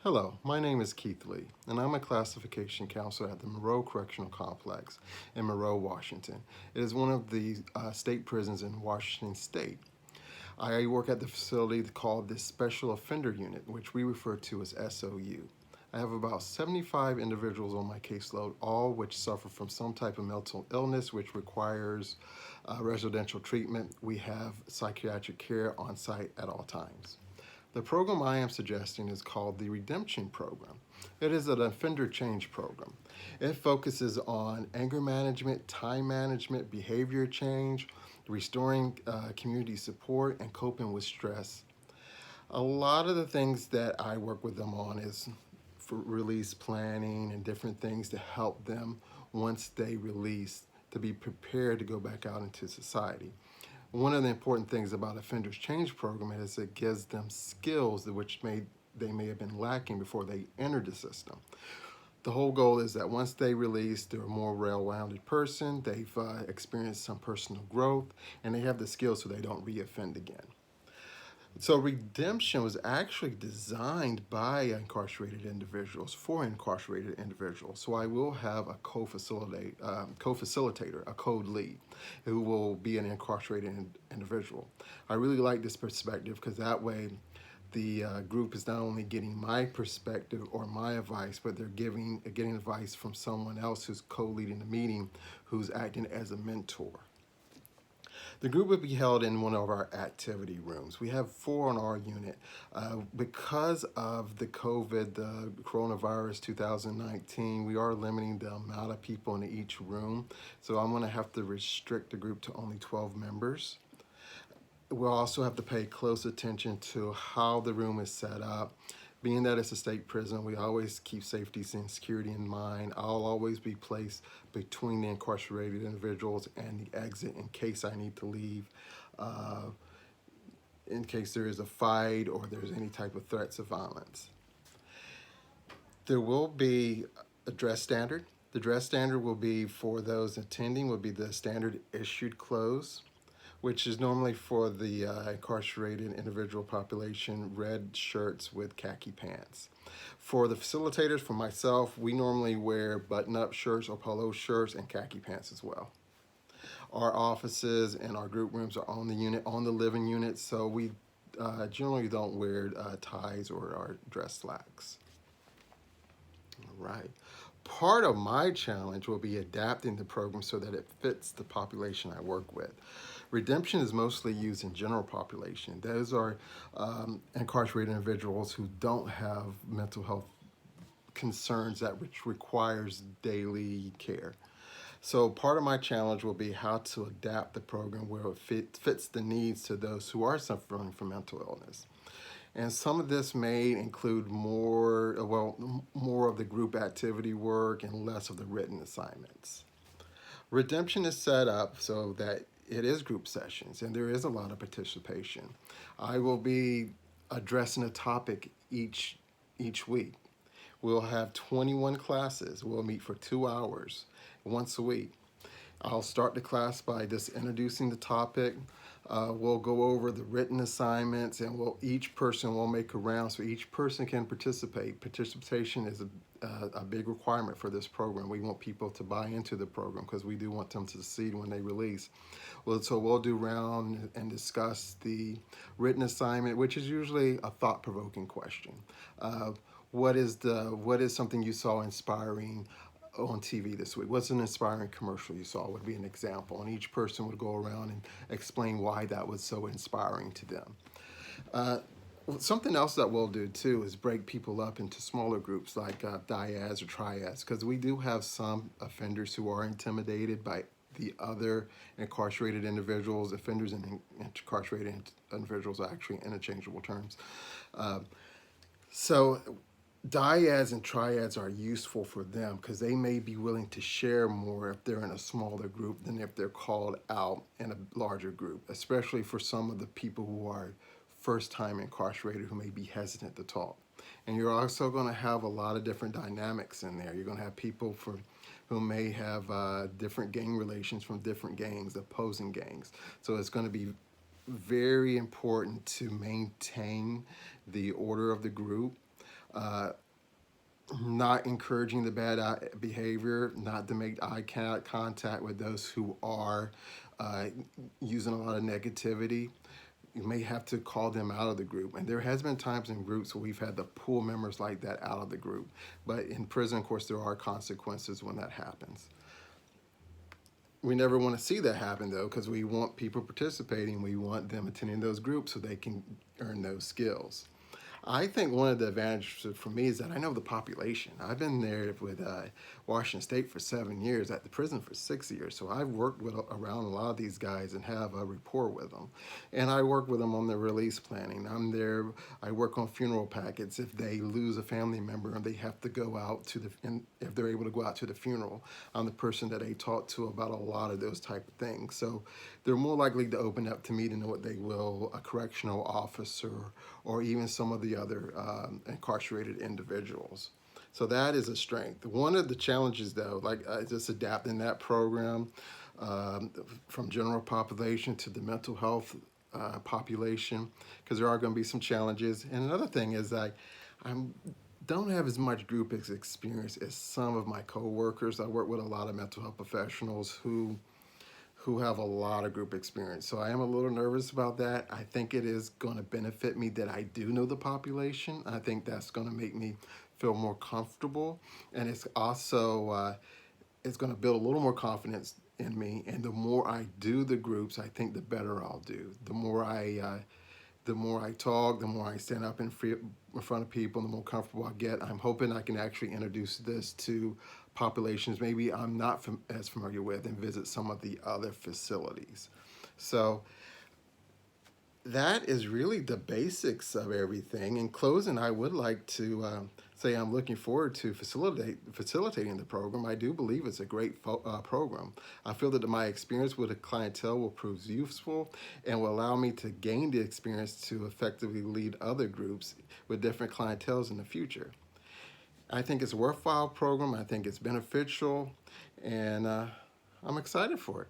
Hello, my name is Keith Lee, and I'm a classification counselor at the Monroe Correctional Complex in Monroe, Washington. It is one of the state prisons in Washington State. I work at the facility called the Special Offender Unit, which we refer to as SOU. I have about 75 individuals on my caseload, all which suffer from some type of mental illness which requires residential treatment. We have psychiatric care on site at all times. The program I am suggesting is called the Redemption Program. It is an offender change program. It focuses on anger management, time management, behavior change, restoring community support, and coping with stress. A lot of the things that I work with them on is for release planning and different things to help them once they release to be prepared to go back out into society. One of the important things about Offenders Change Program is it gives them skills which they may have been lacking before they entered the system. The whole goal is that once they release, they're a more well-rounded person, they've experienced some personal growth, and they have the skills so they don't reoffend again. So redemption was actually designed by incarcerated individuals for incarcerated individuals. So I will have a co-facilitator, a code lead, who will be an incarcerated individual. I really like this perspective because that way the group is not only getting my perspective or my advice, but they're getting advice from someone else who's co-leading the meeting, who's acting as a mentor. The group will be held in one of our activity rooms. We have 4 on our unit. Because of the coronavirus 2019, we are limiting the amount of people in each room. So I'm gonna have to restrict the group to only 12 members. We'll also have to pay close attention to how the room is set up. Being that it's a state prison, we always keep safety and security in mind. I'll always be placed between the incarcerated individuals and the exit in case I need to leave, in case there is a fight or there's any type of threats of violence. There will be a dress standard. The dress standard will be for those attending will be the standard issued clothes, which is normally for the incarcerated individual population, red shirts with khaki pants. For the facilitators, for myself, we normally wear button-up shirts or polo shirts and khaki pants as well. Our offices and our group rooms are on the unit, on the living unit, so we generally don't wear ties or our dress slacks. All right. Part of my challenge will be adapting the program so that it fits the population I work with. Redemption is mostly used in general population. Those are incarcerated individuals who don't have mental health concerns that which requires daily care. So part of my challenge will be how to adapt the program where it fits the needs to those who are suffering from mental illness. And some of this may include more of the group activity work and less of the written assignments. Redemption is set up so that it is group sessions and there is a lot of participation. I will be addressing a topic each week. We'll have 21 classes. We'll meet for 2 hours once a week. I'll start the class by just introducing the topic. We'll go over the written assignments, and each person will make a round so each person can participate. Participation is a big requirement for this program. We want people to buy into the program because we do want them to succeed when they release. So we'll do round and discuss the written assignment, which is usually a thought-provoking question. What is something you saw inspiring on TV this week? What's an inspiring commercial you saw would be an example, and each person would go around and explain why that was so inspiring to them. Something else that we'll do too is break people up into smaller groups like dyads or triads, because we do have some offenders who are intimidated by the other incarcerated individuals. Offenders and incarcerated individuals are actually interchangeable terms. So dyads and triads are useful for them because they may be willing to share more if they're in a smaller group than if they're called out in a larger group, especially for some of the people who are first-time incarcerated who may be hesitant to talk. And you're also going to have a lot of different dynamics in there. You're going to have people who may have different gang relations from different gangs, opposing gangs. So it's going to be very important to maintain the order of the group. not encouraging the bad behavior, not to make eye contact with those who are uh, using a lot of negativity. You may have to call them out of the group. And there has been times in groups where we've had to pull members like that out of the group. But in prison, of course, there are consequences when that happens. We never want to see that happen, though, because we want people participating. We want them attending those groups so they can earn those skills. I think one of the advantages for me is that I know the population. I've been there with Washington State for 7 years, at the prison for 6 years. So I've worked with around a lot of these guys and have a rapport with them. And I work with them on the release planning. I'm there. I work on funeral packets. If they lose a family member and they have to go out to and if they're able to go out to the funeral, I'm the person that they talk to about a lot of those type of things. So they're more likely to open up to me than what they will a correctional officer or even some of the other incarcerated individuals. So that is a strength. One of the challenges, though, like just adapting that program from general population to the mental health population, because there are going to be some challenges. And another thing is I don't have as much group experience as some of my coworkers. I work with a lot of mental health professionals who have a lot of group experience. So I am a little nervous about that. I think it is going to benefit me that I do know the population. I think that's going to make me feel more comfortable. And it's also, it's going to build a little more confidence in me. And the more I do the groups, I think the better I'll do. The more I talk, the more I stand up in front of people, the more comfortable I get. I'm hoping I can actually introduce this to populations maybe I'm not as familiar with and visit some of the other facilities. So that is really the basics of everything. In closing, I would like to say I'm looking forward to facilitating the program. I do believe it's a great program. I feel that my experience with a clientele will prove useful and will allow me to gain the experience to effectively lead other groups with different clienteles in the future. I think it's a worthwhile program. I think it's beneficial, and I'm excited for it.